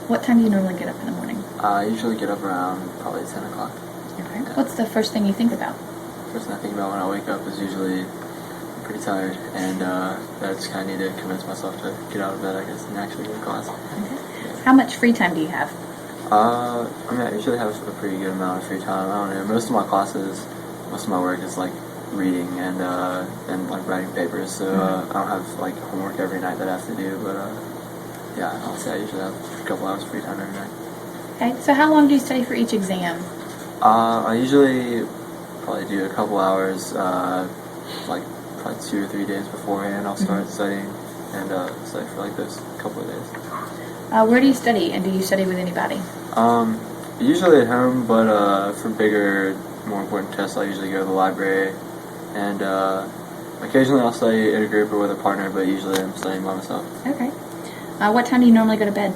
What time do you normally get up in the morning? I usually get up around probably 10 o'clock. Okay. Yeah. What's the first thing you think about? First thing I think about when I wake up is usually I'm pretty tired, and I just kind of need to convince myself to get out of bed, I guess, and actually go to class. Okay. Yeah. How much free time do you have? I usually have a pretty good amount of free time. I don't know. Most of my classes, most of my work is like reading and like writing papers. So I don't have like homework every night that I have to do. But yeah, I'll say I usually have a couple hours free time every night. Okay. So how long do you study for each exam? I usually probably do a couple hours, like probably 2 or 3 days beforehand. I'll start studying and study for like those couple of days. Where do you study, and do you study with anybody? Usually at home, but for bigger, more important tests, I usually go to the library, and occasionally I'll study in a group or with a partner, but usually I'm studying by myself. Okay. What time do you normally go to bed?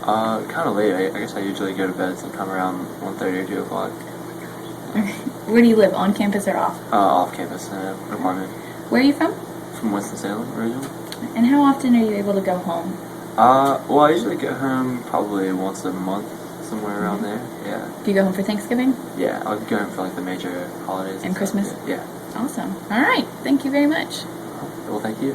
Kind of late. I guess I usually go to bed sometime around 1:30 or 2 o'clock. Okay. Where do you live, on campus or off? Off campus, in an apartment. Where are you from? From Winston-Salem, originally. And how often are you able to go home? Well, I usually get home probably once a month, somewhere around there. Yeah. Do you go home for Thanksgiving? Yeah, I'll go home for like the major holidays. And Christmas? Yeah. Awesome. All right. Thank you very much. Well, thank you.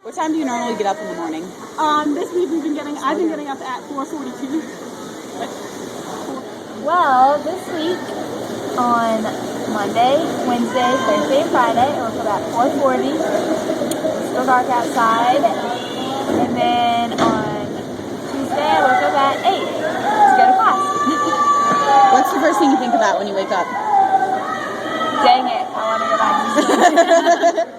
What time do you normally get up in the morning? This week I've been getting up at 4:42. Well, this week on Monday, Wednesday, Thursday, and Friday, I woke up at 4:40. It's still dark outside. And then on Tuesday, I woke up at 8 to go to class. What's the first thing you think about when you wake up? Dang it, I want to go back to sleep.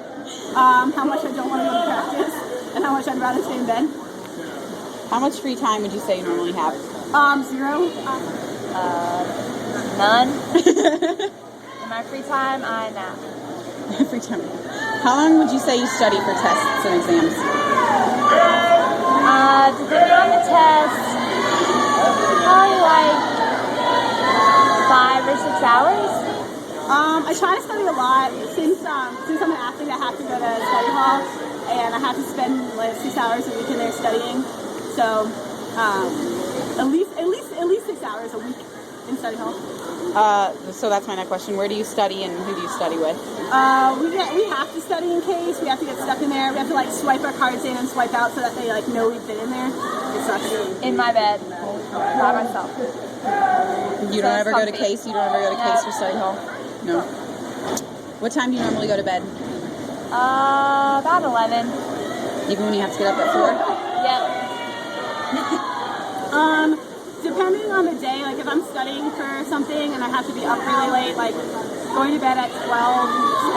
How much I don't want to go to practice, and how much I'd rather stay in bed. How much free time would you say you normally have? 0. None. In my free time, I nap. Free time. How long would you say you study for tests and exams? Depending on the test, probably like 5 or 6 hours. I try to study a lot. Since I'm an athlete, I have to go to study hall, and I have to spend like 6 hours a week in there studying. So at least 6 hours a week in study hall. So that's my next question. Where do you study and who do you study with? We have to study in case. We have to get stuck in there. We have to like swipe our cards in and swipe out so that they like know we've been in there. It sucks. In my bed, by myself. You don't ever go to case? You don't ever go to case for study hall? No. What time do you normally go to bed? About 11. Even when you have to get up at 4? Yep. Depending on the day, like if I'm studying for something and I have to be up really late, like going to bed at 12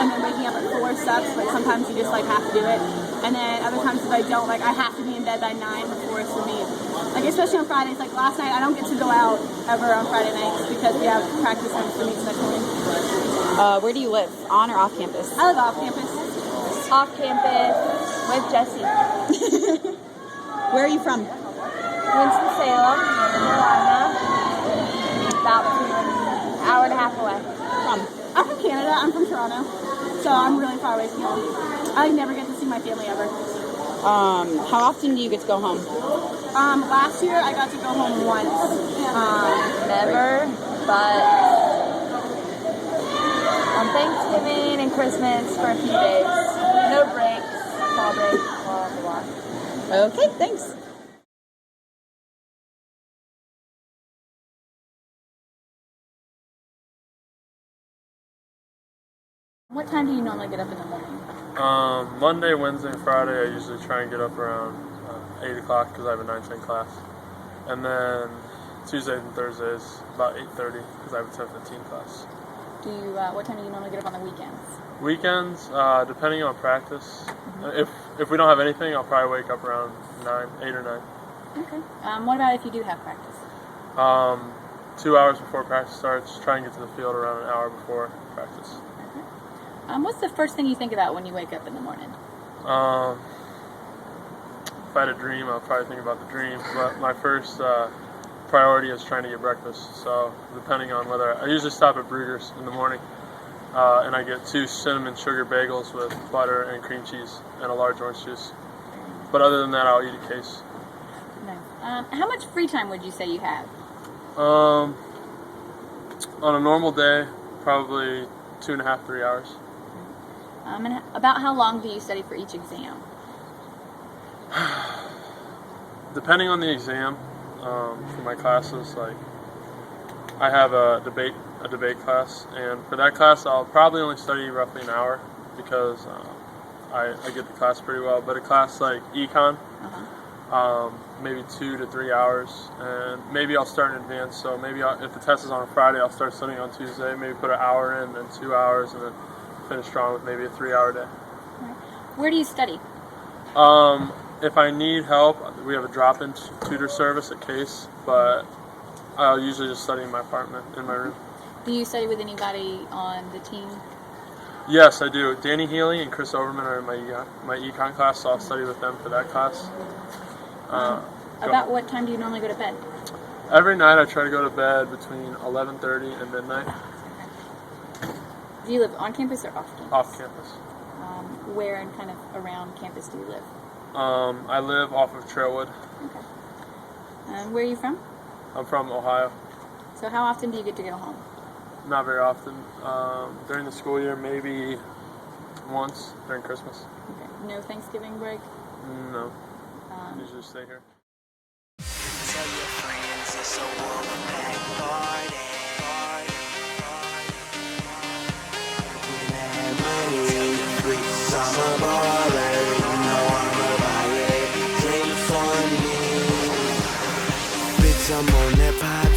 and then waking up at 4 sucks, but sometimes you just like have to do it. And then other times if I don't, like I have to be in bed by 9 before it's for me. Like especially on Fridays, like last night I don't get to go out ever on Friday nights because we have practice and for meets next morning. Where do you live? On or off campus? I live off campus. Off campus with Jesse. Where are you from? Winston-Salem, North Carolina. About an hour and a half away. I'm from Canada. I'm from Toronto. So I'm really far away from home. I never get to see my family ever. How often do you get to go home? Last year I got to go home once. Never, but on Thanksgiving and Christmas for a few days. No breaks, small breaks, blah, blah, blah. Okay, thanks. What time do you normally get up in the morning? Monday, Wednesday, and Friday, I usually try and get up around 8 o'clock because I have a 9-10 class. And then Tuesdays and Thursdays, about 8:30 because I have a 10-15 class. What time do you normally get up on the weekends? Weekends, depending on practice. If we don't have anything, I'll probably wake up around 8 or 9. Okay. What about if you do have practice? 2 hours before practice starts, try and get to the field around an hour before practice. What's the first thing you think about when you wake up in the morning? If I had a dream, I'll probably think about the dream. But my first priority is trying to get breakfast. So depending on whether I usually stop at Brugger's in the morning, and I get 2 cinnamon sugar bagels with butter and cream cheese and a large orange juice. But other than that, I'll eat a case. Nice. How much free time would you say you have? On a normal day, probably 2.5, 3 hours. And about how long do you study for each exam? Depending on the exam, for my classes, like I have a debate class, and for that class I'll probably only study roughly an hour because I get the class pretty well. But a class like econ, maybe 2 to 3 hours, and maybe I'll start in advance. So maybe if the test is on a Friday, I'll start studying on Tuesday. Maybe put an hour in, then 2 hours, and then finish strong with maybe a 3-hour day. Where do you study? If I need help, we have a drop-in tutor service at Case, but I'll usually just study in my apartment, in my room. Do you study with anybody on the team? Yes, I do. Danny Healy and Chris Overman are in my econ class, so I'll study with them for that class. About what time do you normally go to bed? Every night I try to go to bed between 11:30 and midnight. Do you live on campus or off campus? Off campus. Where and kind of around campus do you live? I live off of Trailwood. Okay. Where are you from? I'm from Ohio. So how often do you get to go home? Not very often. During the school year, maybe once during Christmas. Okay. No Thanksgiving break? No. Usually stay here. Tell your friends it's a woman party. When I have money, free summer baller, you know I'm about it. Drink for me. Bitch, I'm on that pop